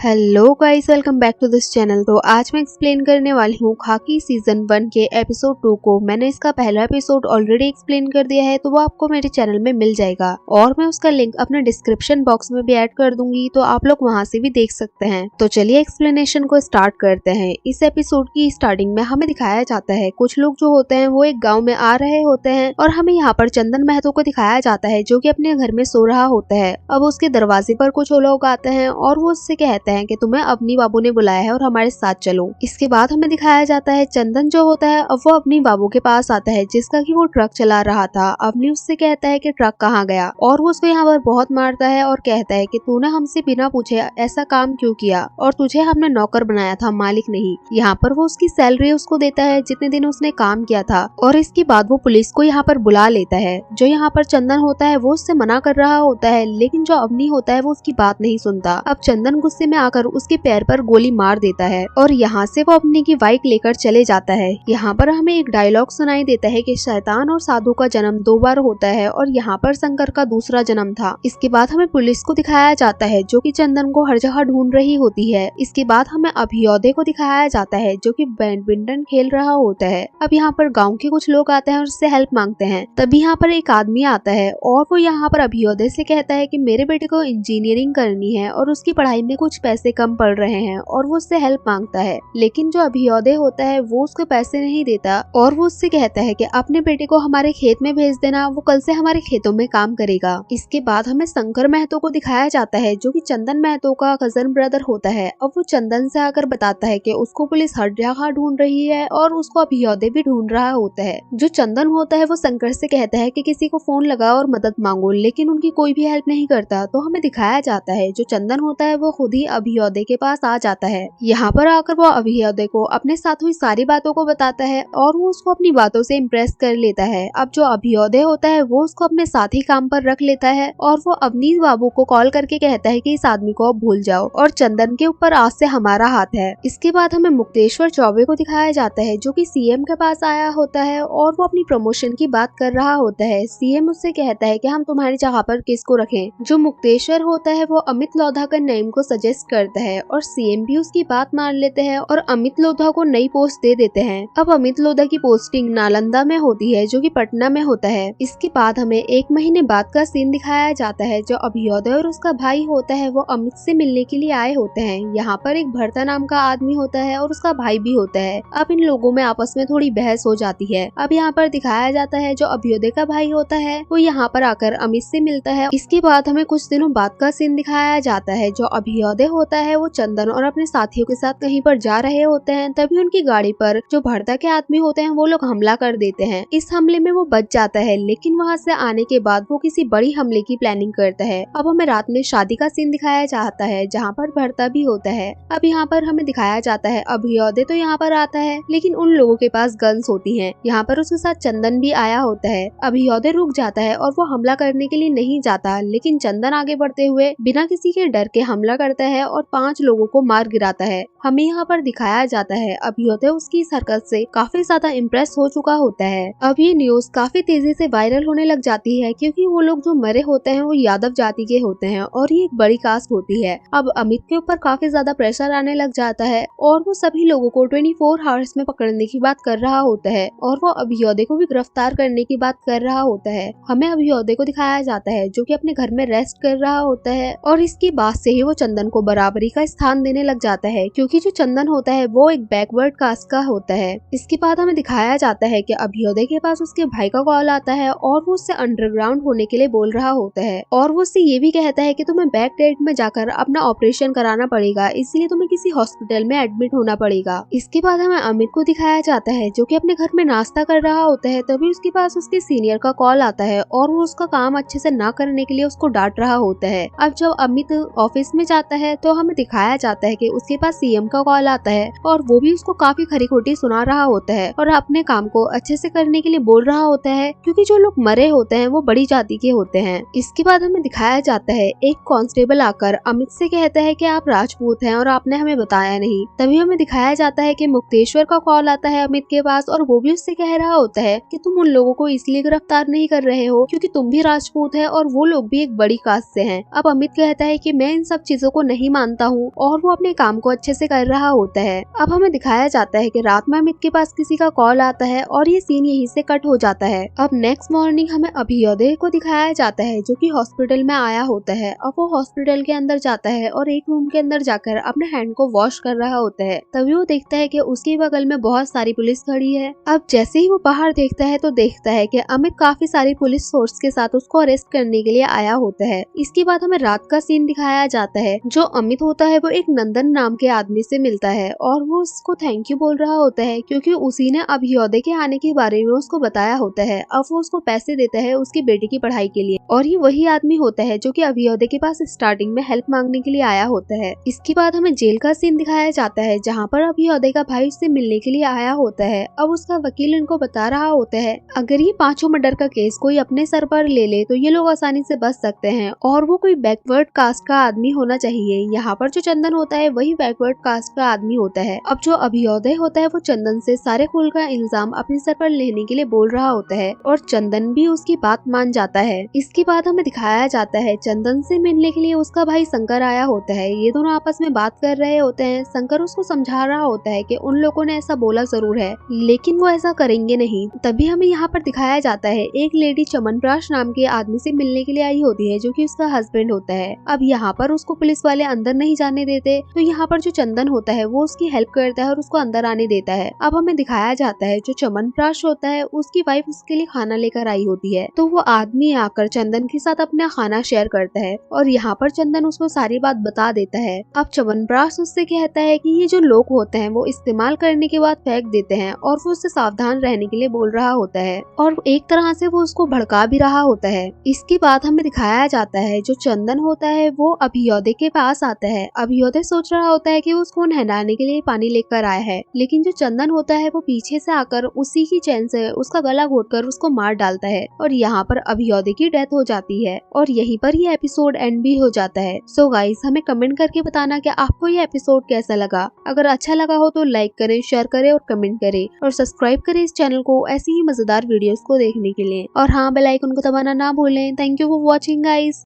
Hello guys, welcome back to this channel. तो आज मैं एक्सप्लेन करने वाली हूँ खाकी सीजन 1 के एपिसोड 2 को। मैंने इसका पहला एपिसोड ऑलरेडी एक्सप्लेन कर दिया है, तो वो आपको मेरे चैनल में मिल जाएगा और मैं उसका लिंक अपने डिस्क्रिप्शन बॉक्स में भी ऐड कर दूंगी, तो आप लोग वहाँ से भी देख सकते हैं। तो चलिए एक्सप्लेनेशन को स्टार्ट करते हैं। इस एपिसोड की स्टार्टिंग में हमें दिखाया जाता है कुछ लोग जो होते हैं वो एक गाँव में आ रहे होते हैं और हमें यहाँ पर चंदन महतो को दिखाया जाता है जो की अपने घर में सो रहा होता है। अब उसके दरवाजे पर कुछ लोग आते हैं और वो उससे कहते हैं कि तुम्हें अपनी बाबू ने बुलाया है और हमारे साथ चलो। इसके बाद हमें दिखाया जाता है चंदन जो होता है अब वो अपनी बाबू के पास आता है जिसका कि वो ट्रक चला रहा था। अवनी उससे कहता है कि ट्रक कहाँ गया और वो उसको यहाँ पर बहुत मारता है और कहता है कि तूने हमसे बिना पूछे ऐसा काम क्यों किया और तुझे हमने नौकर बनाया था, मालिक नहीं। यहाँ पर वो उसकी सैलरी उसको देता है जितने दिन उसने काम किया था और इसके बाद वो पुलिस को यहाँ पर बुला लेता है। जो यहाँ पर चंदन होता है वो उससे मना कर रहा होता है, लेकिन जो अवनी होता है वो उसकी बात नहीं सुनता। अब चंदन गुस्से में आकर उसके पैर पर गोली मार देता है और यहाँ से वो अपनी की बाइक लेकर चले जाता है। यहाँ पर हमें एक डायलॉग सुनाई देता है कि शैतान और साधु का जन्म 2 बार होता है और यहाँ पर शंकर का दूसरा जन्म था। इसके बाद हमें पुलिस को दिखाया जाता है जो कि चंदन को हर जगह ढूंढ रही होती है। इसके बाद हमें अभियोदय को दिखाया जाता है जो कि बैडमिंटन खेल रहा होता है। अब यहाँ पर गाँव के कुछ लोग आते हैं और उससे हेल्प मांगते हैं। तभी यहाँ पर एक आदमी आता है और वो यहाँ पर अभियोदय से कहता है कि मेरे बेटे को इंजीनियरिंग करनी है और उसकी पढ़ाई में कुछ पैसे कम पड़ रहे हैं और वो उससे हेल्प मांगता है। लेकिन जो अभियोदय होता है वो उसको पैसे नहीं देता और वो उससे कहता है कि अपने बेटे को हमारे खेत में भेज देना, वो कल से हमारे खेतों में काम करेगा। इसके बाद हमें शंकर महतो को दिखाया जाता है जो कि चंदन महतो का कजन ब्रदर होता है। अब वो चंदन से आकर बताता है कि उसको पुलिस हर जगह ढूंढ रही है और उसको अभियोदय भी ढूंढ रहा होता है। जो चंदन होता है वो शंकर से कहता है कि किसी को फोन लगाओ और मदद मांगो, लेकिन उनकी कोई भी हेल्प नहीं करता। तो हमें दिखाया जाता है जो चंदन होता है वो खुद ही अभियोदय के पास आ जाता है। यहाँ पर आकर वो अभियोदय को अपने साथ हुई सारी बातों को बताता है और वो उसको अपनी बातों से इम्प्रेस कर लेता है। अब जो अभियोदय होता है वो उसको अपने साथ ही काम पर रख लेता है और वो अवनीश बाबू को कॉल करके कहता है कि इस आदमी को अब भूल जाओ और चंदन के ऊपर आज से हमारा हाथ है। इसके बाद हमें मुक्तेश्वर चौबे को दिखाया जाता है जो कि सीएम के पास आया होता है और वो अपनी प्रमोशन की बात कर रहा होता है। सीएम उससे कहता है कि हम तुम्हारी जगह पर किसको रखें। जो मुक्तेश्वर होता है वो अमित लोधा का नेम को सजेस्ट करता है और सीएम भी उसकी बात मान लेते हैं और अमित लोधा को नई पोस्ट दे देते हैं। अब अमित लोधा की पोस्टिंग नालंदा में होती है जो कि पटना में होता है। इसके बाद हमें 1 महीने बाद का सीन दिखाया जाता है। जो अभियोदय और उसका भाई होता है वो अमित से मिलने के लिए आए होते हैं। यहाँ पर एक भरता नाम का आदमी होता है और उसका भाई भी होता है। अब इन लोगों में आपस में थोड़ी बहस हो जाती है। अब यहाँ पर दिखाया जाता है जो अभियोदय का भाई होता है वो यहाँ पर आकर अमित से मिलता है। इसके बाद हमें कुछ दिनों बाद का सीन दिखाया जाता है। जो अभियोदय होता है वो चंदन और अपने साथियों के साथ कहीं पर जा रहे होते हैं, तभी उनकी गाड़ी पर जो भरता के आदमी होते हैं वो लोग हमला कर देते हैं। इस हमले में वो बच जाता है, लेकिन वहाँ से आने के बाद वो किसी बड़ी हमले की प्लानिंग करता है। अब हमें रात में शादी का सीन दिखाया जाता है जहाँ पर भरता भी होता है। अब यहाँ पर हमें दिखाया जाता है अभियोदय तो यहाँ पर आता है, लेकिन उन लोगों के पास गन्स होती है। यहाँ पर उसके साथ चंदन भी आया होता है। अभियोदय रुक जाता है और वो हमला करने के लिए नहीं जाता, लेकिन चंदन आगे बढ़ते हुए बिना किसी के डर के हमला करता है और 5 लोगों को मार गिराता है। हमें यहाँ पर दिखाया जाता है अभियोदय उसकी इस हरकत से काफी ज्यादा इम्प्रेस हो चुका होता है। अब ये न्यूज काफी तेजी से वायरल होने लग जाती है क्योंकि वो लोग जो मरे होते हैं वो यादव जाति के होते हैं और ये एक बड़ी कास्ट होती है। अब अमित के ऊपर काफी ज्यादा प्रेशर आने लग जाता है और वो सभी लोगों को 24 आवर्स में पकड़ने की बात कर रहा होता है और वो अभियोदय को भी गिरफ्तार करने की बात कर रहा होता है। हमें अभियोदय को दिखाया जाता है जो कि अपने घर में रेस्ट कर रहा होता है और इसके बाद से ही वो चंदन को बराबरी का स्थान देने लग जाता है क्योंकि जो चंदन होता है वो एक बैकवर्ड कास्ट का होता है। इसके बाद हमें दिखाया जाता है कि अभियोदय के पास उसके भाई का कॉल आता है और वो उससे अंडरग्राउंड होने के लिए बोल रहा होता है और वो उससे ये भी कहता है कि तुम्हें बैक डेट में जाकर अपना ऑपरेशन कराना पड़ेगा, इसलिए तुम्हें किसी हॉस्पिटल में एडमिट होना पड़ेगा। इसके बाद हमें अमित को दिखाया जाता है जो कि अपने घर में नाश्ता कर रहा होता है। तभी उसके पास उसके सीनियर का कॉल आता है और वो उसका काम अच्छे से ना करने के लिए उसको डांट रहा होता है। अब जब अमित ऑफिस में जाता है तो हमें दिखाया जाता है कि उसके पास सीएम का कॉल आता है और वो भी उसको काफी खरी खोटी सुना रहा होता है और अपने काम को अच्छे से करने के लिए बोल रहा होता है क्योंकि जो लोग मरे होते हैं वो बड़ी जाति के होते हैं। इसके बाद हमें दिखाया जाता है एक कांस्टेबल आकर अमित से कहता है कि आप राजपूत हैं और आपने हमें बताया नहीं। तभी हमें दिखाया जाता है कि मुक्तेश्वर का कॉल आता है अमित के पास और वो भी उससे कह रहा होता है कि तुम उन लोगों को इसलिए गिरफ्तार नहीं कर रहे हो क्योंकि तुम भी राजपूत है और वो लोग भी एक बड़ी कास्ट से हैं। अब अमित कहता है कि मैं इन सब चीजों को नहीं मानता हूँ और वो अपने काम को अच्छे से कर रहा होता है। अब हमें दिखाया जाता है कि रात में अमित के पास किसी का कॉल आता है और ये सीन यहीं से कट हो जाता है। अब नेक्स्ट मॉर्निंग हमें अभियोदय को दिखाया जाता है जो कि हॉस्पिटल में आया होता है। अब वो हॉस्पिटल के अंदर जाता है और एक रूम के अंदर जाकर अपने हैंड को वॉश कर रहा होता है। तभी वो देखता है कि उसके बगल में बहुत सारी पुलिस खड़ी है। अब जैसे ही वो बाहर देखता है तो देखता है कि अमित काफी सारी पुलिस फोर्स के साथ उसको अरेस्ट करने के लिए आया होता है। इसके बाद हमें रात का सीन दिखाया जाता है। जो अमित होता है वो एक नंदन नाम के आदमी से मिलता है और वो उसको थैंक यू बोल रहा होता है क्योंकि उसी ने अभियोदय के आने के बारे में उसको बताया होता है। अब वो उसको पैसे देता है उसकी बेटी की पढ़ाई के लिए और ये वही आदमी होता है जो कि अभियोदय के पास स्टार्टिंग में हेल्प मांगने के लिए आया होता है। इसके बाद हमें जेल का सीन दिखाया जाता है जहाँ पर अभियोदय का भाई उससे मिलने के लिए आया होता है। अब उसका वकील इनको बता रहा होता है अगर ये 5 मर्डर का केस कोई अपने सर पर ले ले तो ये लोग आसानी से बच सकते हैं और वो कोई बैकवर्ड कास्ट का आदमी होना चाहिए। यहाँ पर जो चंदन होता है वही बैकवर्ड कास्ट का आदमी होता है। अब जो अभियोदय होता है वो चंदन से सारे खून का इल्जाम अपने सर पर लेने के लिए बोल रहा होता है और चंदन भी उसकी बात मान जाता है। इसके बाद हमें दिखाया जाता है चंदन से मिलने के लिए उसका भाई शंकर आया होता है। ये दोनों आपस में बात कर रहे होते हैं। शंकर उसको समझा रहा होता है कि उन लोगों ने ऐसा बोला जरूर है लेकिन वो ऐसा करेंगे नहीं। तभी हमें यहाँ पर दिखाया जाता है एक लेडी चमनप्राश नाम के आदमी से मिलने के लिए आई होती है जो कि उसका हस्बैंड होता है। अब यहाँ पर उसको पुलिस वाले अंदर नहीं जाने देते तो यहाँ पर जो चंदन होता है वो उसकी हेल्प करता है और उसको अंदर आने देता है। अब हमें दिखाया जाता है जो चमनप्राश होता है उसकी वाइफ उसके लिए खाना लेकर आई होती है तो वो आदमी आकर चंदन के साथ अपना खाना शेयर करता है और यहाँ पर चंदन उसको सारी बात बता देता है। अब चमनप्राश उससे कहता है कि ये जो लोग होते हैं वो इस्तेमाल करने के बाद फेंक देते हैं और वो उससे सावधान रहने के लिए बोल रहा होता है और एक तरह से वो उसको भड़का भी रहा होता है। इसके बाद हमें दिखाया जाता है जो चंदन होता है वो अभियोदय के पास आता है। अभियोदय सोच रहा होता है कि वो उसको नहलाने के लिए पानी लेकर आया है लेकिन जो चंदन होता है वो पीछे से आकर उसी की चैन से उसका गला घोटकर उसको मार डालता है और यहाँ पर अभियोदय की डेथ हो जाती है और यहीं पर ये एपिसोड एंड भी हो जाता है। सो गाइस हमें कमेंट करके बताना कि आपको ये एपिसोड कैसा लगा। अगर अच्छा लगा हो तो लाइक करें, शेयर करें और कमेंट करें और सब्सक्राइब करें इस चैनल को ऐसी ही मजेदार वीडियोस को देखने के लिए। और हाँ, बेल आइकन को दबाना ना भूलें। Thank you for watching guys.